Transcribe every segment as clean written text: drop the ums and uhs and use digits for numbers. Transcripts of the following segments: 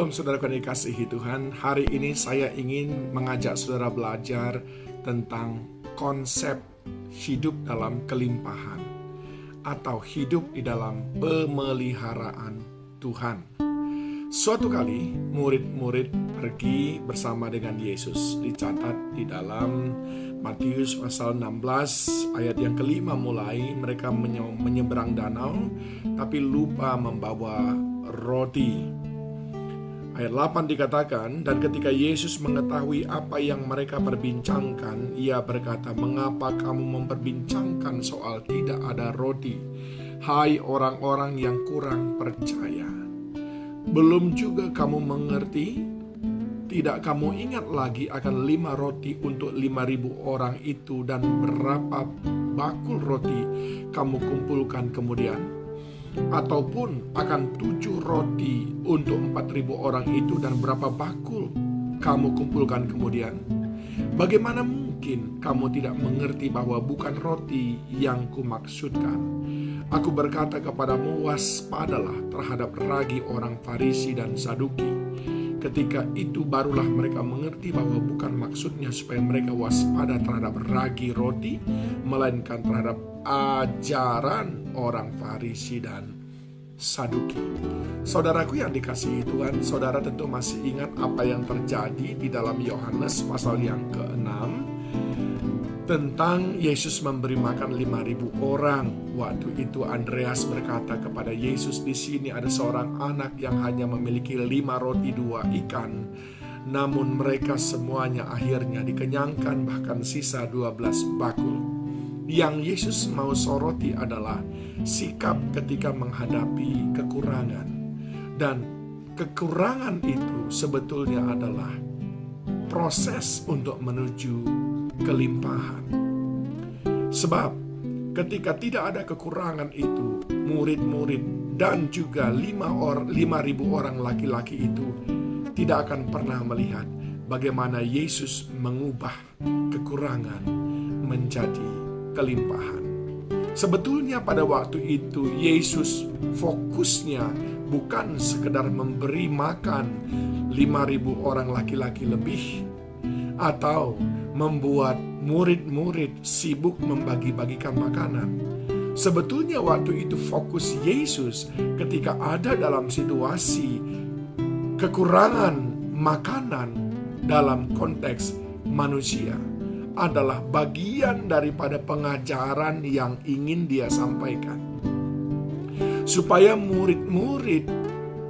Shalom saudara yang dikasihi Tuhan. Hari ini saya ingin mengajak saudara belajar tentang konsep hidup dalam kelimpahan atau hidup di dalam pemeliharaan Tuhan. Suatu kali murid-murid pergi bersama dengan Yesus. Dicatat di dalam Matius pasal 16 ayat yang kelima mulai, mereka menyeberang danau tapi lupa membawa roti. Ayat 8 dikatakan, dan ketika Yesus mengetahui apa yang mereka perbincangkan, ia berkata, "Mengapa kamu memperbincangkan soal tidak ada roti? Hai orang-orang yang kurang percaya. Belum juga kamu mengerti? Tidak kamu ingat lagi akan 5 roti untuk 5.000 orang itu dan berapa bakul roti kamu kumpulkan kemudian? Ataupun akan 7 roti untuk 4.000 orang itu dan berapa bakul kamu kumpulkan kemudian? Bagaimana mungkin kamu tidak mengerti bahwa bukan roti yang kumaksudkan? Aku berkata kepadamu, waspadalah terhadap ragi orang Farisi dan Saduki." Ketika itu barulah mereka mengerti bahwa bukan maksudnya supaya mereka waspada terhadap ragi roti, melainkan terhadap ajaran orang Farisi dan Saduki. Saudaraku yang dikasihi Tuhan, saudara tentu masih ingat apa yang terjadi di dalam Yohanes pasal yang ke-6 tentang Yesus memberi makan 5.000 orang. Waktu itu Andreas berkata kepada Yesus, "Di sini ada seorang anak yang hanya memiliki 5 roti 2 ikan. Namun mereka semuanya akhirnya dikenyangkan, bahkan sisa 12 bakul." Yang Yesus mau soroti adalah sikap ketika menghadapi kekurangan. Dan kekurangan itu sebetulnya adalah proses untuk menuju kelimpahan. Sebab ketika tidak ada kekurangan itu, murid-murid dan juga 5.000 orang laki-laki itu tidak akan pernah melihat bagaimana Yesus mengubah kekurangan menjadi kelimpahan. Sebetulnya pada waktu itu Yesus fokusnya bukan sekedar memberi makan 5.000 orang laki-laki lebih, atau membuat murid-murid sibuk membagi-bagikan makanan. Sebetulnya waktu itu fokus Yesus ketika ada dalam situasi kekurangan makanan dalam konteks manusia adalah bagian daripada pengajaran yang ingin dia sampaikan. Supaya murid-murid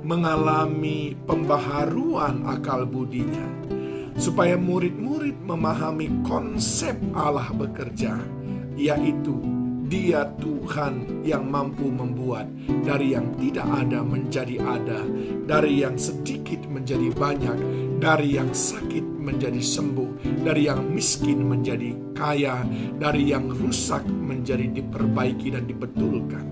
mengalami pembaharuan akal budinya, supaya murid-murid memahami konsep Allah bekerja, yaitu Dia Tuhan yang mampu membuat dari yang tidak ada menjadi ada, dari yang sedikit menjadi banyak, dari yang sakit menjadi sembuh, dari yang miskin menjadi kaya, dari yang rusak menjadi diperbaiki dan dibetulkan.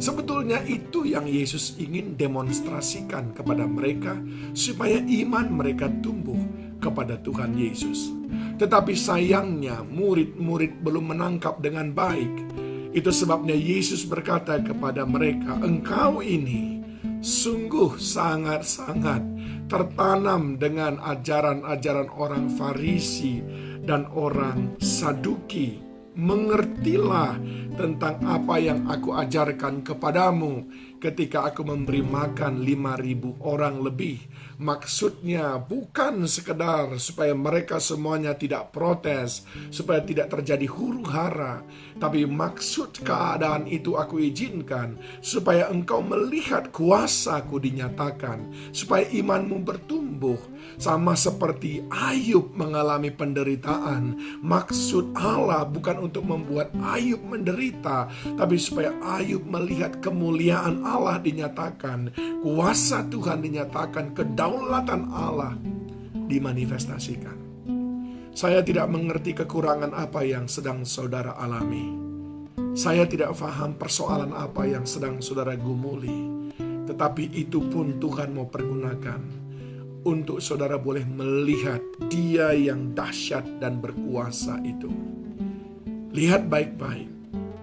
Sebetulnya itu yang Yesus ingin demonstrasikan kepada mereka, supaya iman mereka tumbuh kepada Tuhan Yesus. Tetapi sayangnya murid-murid belum menangkap dengan baik. Itu sebabnya Yesus berkata kepada mereka, "Engkau ini sungguh sangat-sangat tertanam dengan ajaran-ajaran orang Farisi dan orang Saduki. Mengertilah tentang apa yang aku ajarkan kepadamu ketika aku memberi makan 5.000 orang lebih." Maksudnya bukan sekedar supaya mereka semuanya tidak protes, supaya tidak terjadi huru-hara, tapi maksud keadaan itu aku izinkan supaya engkau melihat kuasaku dinyatakan, supaya imanmu bertumbuh. Sama seperti Ayub mengalami penderitaan, maksud Allah bukan untuk membuat Ayub menderita, tapi supaya Ayub melihat kemuliaan Allah dinyatakan, kuasa Tuhan dinyatakan, kedaulatan Allah dimanifestasikan. Saya tidak mengerti kekurangan apa yang sedang saudara alami. Saya tidak paham persoalan apa yang sedang saudara gumuli. Tetapi itu pun Tuhan mau pergunakan untuk saudara boleh melihat Dia yang dahsyat dan berkuasa itu. Lihat baik-baik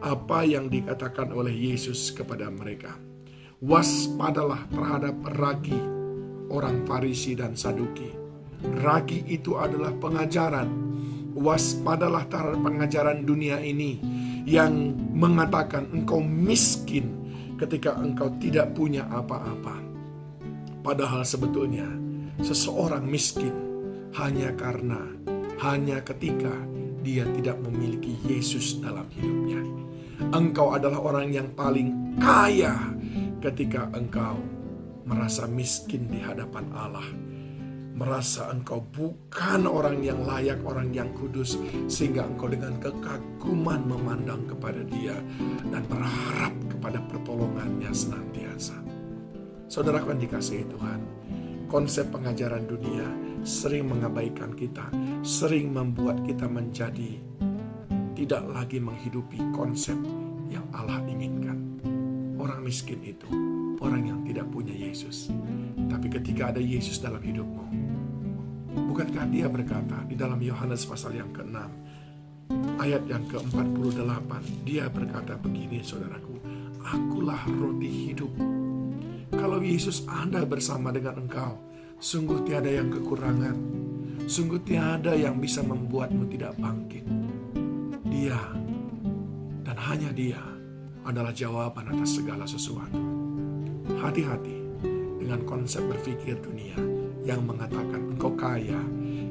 apa yang dikatakan oleh Yesus kepada mereka. Waspadalah terhadap ragi orang Farisi dan Saduki. Ragi itu adalah pengajaran. Waspadalah terhadap pengajaran dunia ini yang mengatakan engkau miskin ketika engkau tidak punya apa-apa. Padahal sebetulnya seseorang miskin hanya ketika dia tidak memiliki Yesus dalam hidupnya. Engkau adalah orang yang paling kaya ketika engkau merasa miskin di hadapan Allah. Merasa engkau bukan orang yang layak, orang yang kudus, sehingga engkau dengan kekaguman memandang kepada Dia dan berharap kepada pertolongannya senantiasa. Saudaraku yang dikasihi Tuhan, konsep pengajaran dunia sering mengabaikan kita, sering membuat kita menjadi tidak lagi menghidupi konsep yang Allah inginkan. Orang miskin itu orang yang tidak punya Yesus. Tapi ketika ada Yesus dalam hidupmu, bukankah Dia berkata di dalam Yohanes pasal yang ke-6 ayat yang ke-48, Dia berkata begini, saudaraku, akulah roti hidup. Kalau Yesus ada bersama dengan engkau, sungguh tiada yang kekurangan, sungguh tiada yang bisa membuatmu tidak bangkit. Dia dan hanya Dia adalah jawaban atas segala sesuatu. Hati-hati dengan konsep berpikir dunia yang mengatakan engkau kaya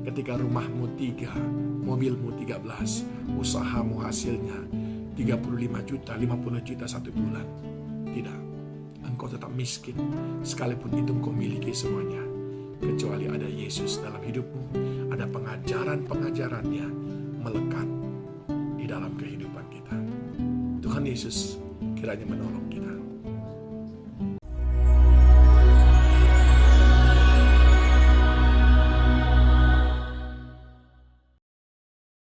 ketika rumahmu 3, mobilmu 13, usahamu hasilnya 35 juta, 50 juta satu bulan. Tidak, engkau tetap miskin sekalipun itu engkau miliki semuanya. Kecuali ada Yesus dalam hidupmu, ada pengajaran-pengajarannya melekat di dalam kehidupan kita. Tuhan Yesus kiranya menolong kita.